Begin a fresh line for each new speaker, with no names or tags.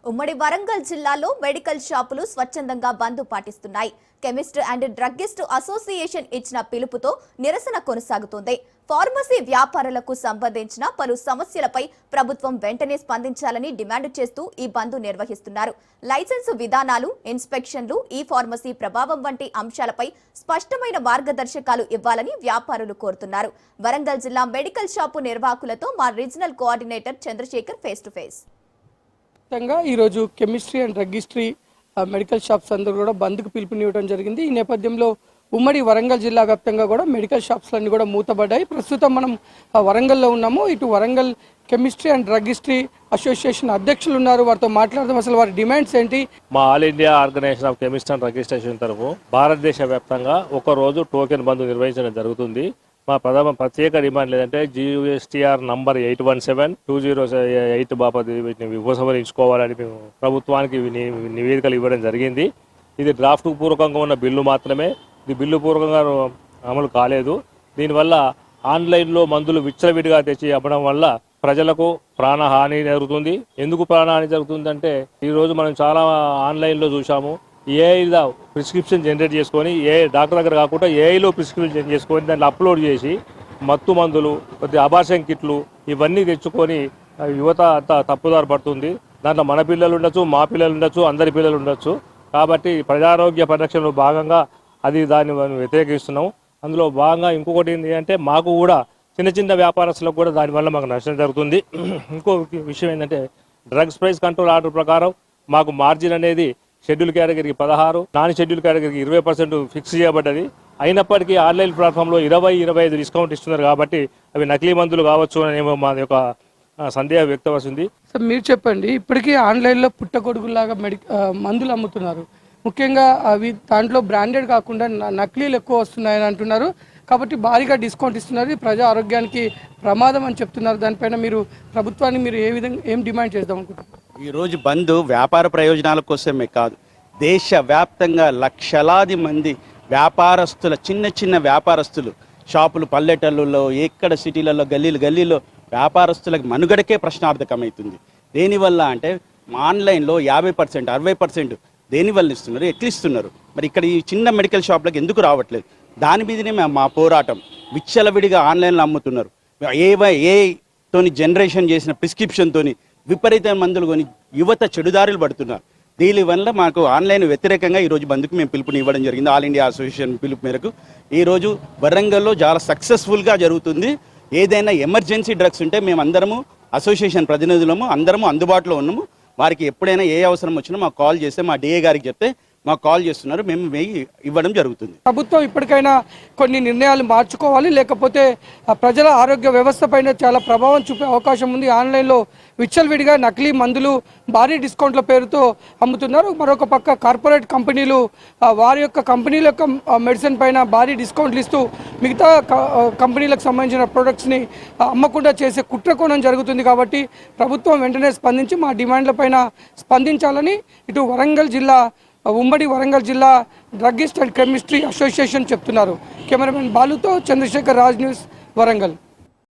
ఉమ్మడి వరంగల్ జిల్లాలో మెడికల్ షాపులు స్వచ్ఛందంగా బంద్ పాటిస్తున్నాయి. కెమిస్ట్ అండ్ డ్రగ్గిస్ట్ అసోసియేషన్ ఇచ్చిన పిలుపుతో నిరసన కొనసాగుతోంది. ఫార్మసీ వ్యాపారులకు సంబంధించిన పలు సమస్యలపై ప్రభుత్వం వెంటనే స్పందించాలని డిమాండ్ చేస్తూ ఈ బంద్ నిర్వహిస్తున్నారు. లైసెన్సు విధానాలు, ఇన్స్పెక్షన్లు, ఈ ఫార్మసీ ప్రభావం వంటి అంశాలపై స్పష్టమైన మార్గదర్శకాలు ఇవ్వాలని వ్యాపారులు కోరుతున్నారు. వరంగల్ జిల్లా మెడికల్ షాపు నిర్వాహకులతో మా regional coordinator Chandrashekar face to face.
ఈరోజు chemistry and druggistry medical shops అందరూ కూడా బంద్కు పిలుపునివ్వడం జరిగింది. ఈ నేపథ్యంలో ఉమ్మడి వరంగల్ జిల్లా వ్యాప్తంగా కూడా మెడికల్ షాప్స్లన్నీ కూడా మూతబడ్డాయి. ప్రస్తుతం మనం వరంగల్లో ఉన్నాము. ఇటు Warangal chemistry and druggists association అధ్యక్షులు ఉన్నారు, వారితో మాట్లాడదాం. అసలు వారి డిమాండ్స్ ఏంటి?
మా all India organisation of chemist and druggists తరఫు భారతదేశ వ్యాప్తంగా ఒక రోజు టోకెన్ బంద్ నిర్వహించడం జరుగుతుంది. మా ప్రత్యేక డిమాండ్ లేదంటే GSTR నంబర్ 817-2008 బాపతి వీటిని ఉపసంహరించుకోవాలని మేము ప్రభుత్వానికి నివేదికలు ఇవ్వడం జరిగింది. ఇది డ్రాఫ్ట్ పూర్వకంగా ఉన్న బిల్లు మాత్రమే, ఇది బిల్లు పూర్వకంగా అమలు కాలేదు. దీనివల్ల ఆన్లైన్లో మందులు విచ్చలవిడిగా తెచ్చి అమ్మడం వల్ల ప్రజలకు ప్రాణహాని జరుగుతుంది. ఎందుకు ప్రాణహాని జరుగుతుందంటే ఈరోజు మనం చాలా ఆన్లైన్లో చూసాము. ఏఐలో ప్రిస్క్రిప్షన్ జనరేట్ చేసుకొని డాక్టర్ దగ్గర కాకుండా ఏఐలో ప్రిస్క్రిప్షన్ చేసుకొని దాన్ని అప్లోడ్ చేసి మత్తు మందులు, కొద్ది అబార్షన్ కిట్లు ఇవన్నీ తెచ్చుకొని యువత అంతా తప్పుదారి పడుతుంది. దాంట్లో మన పిల్లలు ఉండొచ్చు, మా పిల్లలు ఉండొచ్చు, అందరి పిల్లలు ఉండొచ్చు. కాబట్టి ప్రజారోగ్య పరిరక్షణలో భాగంగా దాన్ని మనం వ్యతిరేకిస్తున్నాం. అందులో భాగంగా ఇంకొకటి ఏంటి అంటే మాకు కూడా చిన్న చిన్న వ్యాపారస్తులకు కూడా దానివల్ల మాకు నష్టం జరుగుతుంది. ఇంకో విషయం ఏంటంటే డ్రగ్స్ ప్రైస్ కంట్రోల్ ఆర్డర్ ప్రకారం మాకు మార్జిన్ అనేది షెడ్యూల్ కేటగిరీకి 16, నాన్ షెడ్యూల్ కేటగిరీకి 20% ఫిక్స్ చేయబడ్డది. అయినప్పటికీ ఆన్లైన్ ప్లాట్ఫామ్లో 20-25 డిస్కౌంట్ ఇస్తున్నారు. కాబట్టి అవి నకిలీ మందులు కావచ్చు అని మా యొక్క సందేహం వ్యక్తమవుతుంది.
సార్ మీరు చెప్పండి, ఇప్పటికీ ఆన్లైన్లో పుట్టగొడుగులాగా మందులు అమ్ముతున్నారు. ముఖ్యంగా అవి దాంట్లో బ్రాండెడ్ కాకుండా నకిలీలు ఎక్కువ వస్తున్నాయని అంటున్నారు. కాబట్టి భారీగా డిస్కౌంట్ ఇస్తున్నారు. ప్రజా ఆరోగ్యానికి ప్రమాదం అని చెప్తున్నారు. దానిపైన మీరు ప్రభుత్వాన్ని మీరు ఏం డిమాండ్ చేద్దాం అనుకుంటున్నారు?
ఈరోజు బంద్ వ్యాపార ప్రయోజనాల కోసమే కాదు, దేశవ్యాప్తంగా లక్షలాది మంది వ్యాపారస్తుల చిన్న చిన్న వ్యాపారస్తులు షాపులు పల్లెటూళ్ళలో ఎక్కడ సిటీలలో గల్లీలో వ్యాపారస్తులకు మనుగడకే ప్రశ్నార్థకమవుతుంది. దేనివల్ల అంటే ఆన్లైన్లో 50%, 60% దేనివల్ల ఇస్తున్నారు, ఎట్లా ఇస్తున్నారు? మరి ఇక్కడ ఈ చిన్న మెడికల్ షాప్లకు ఎందుకు రావట్లేదు? దాని మీదనే మా పోరాటం. విచ్చలవిడిగా ఆన్లైన్లో అమ్ముతున్నారు. ఏతోని జనరేషన్ చేసిన ప్రిస్క్రిప్షన్తోని విపరీత మందులు కొని యువత చెడుదారులు పడుతున్నారు. దీనివల్ల మాకు ఆన్లైన్ వ్యతిరేకంగా ఈరోజు బంద్కు మేము పిలుపునివ్వడం జరిగింది. ఆల్ ఇండియా అసోసియేషన్ పిలుపు మేరకు ఈరోజు వరంగల్లో చాలా సక్సెస్ఫుల్గా జరుగుతుంది. ఏదైనా ఎమర్జెన్సీ డ్రగ్స్ ఉంటే మేము అందరము అసోసియేషన్ ప్రతినిధులము అందరము అందుబాటులో ఉన్నాము. వారికి ఎప్పుడైనా ఏ అవసరం వచ్చినా మాకు కాల్ చేస్తే మా DA గారికి చెప్తే మాకు కాల్ చేస్తున్నారు, మేము ఇవ్వడం జరుగుతుంది.
ప్రభుత్వం ఇప్పటికైనా కొన్ని నిర్ణయాలు మార్చుకోవాలి, లేకపోతే ప్రజల ఆరోగ్య వ్యవస్థ పైన చాలా ప్రభావం చూపే అవకాశం ఉంది. ఆన్లైన్లో విచ్చలవిడిగా నకిలీ మందులు భారీ డిస్కౌంట్ల పేరుతో అమ్ముతున్నారు. మరొక పక్క కార్పొరేట్ కంపెనీలు వారి యొక్క కంపెనీల యొక్క మెడిసిన్ పైన భారీ డిస్కౌంట్లు ఇస్తూ మిగతా కంపెనీలకు సంబంధించిన ప్రొడక్ట్స్ని అమ్మకుండా చేసే కుట్రకోణం జరుగుతుంది. కాబట్టి ప్రభుత్వం వెంటనే స్పందించి మా డిమాండ్లపైన స్పందించాలని ఇటు ఉమ్మడి వరంగల్ జిల్లా డ్రగ్గిస్ట్ అండ్ కెమిస్ట్రీ అసోసియేషన్ చెప్తున్నారు. కెమెరామెన్ బాలుతో చంద్రశేఖర్, రాజ్ న్యూస్, వరంగల్.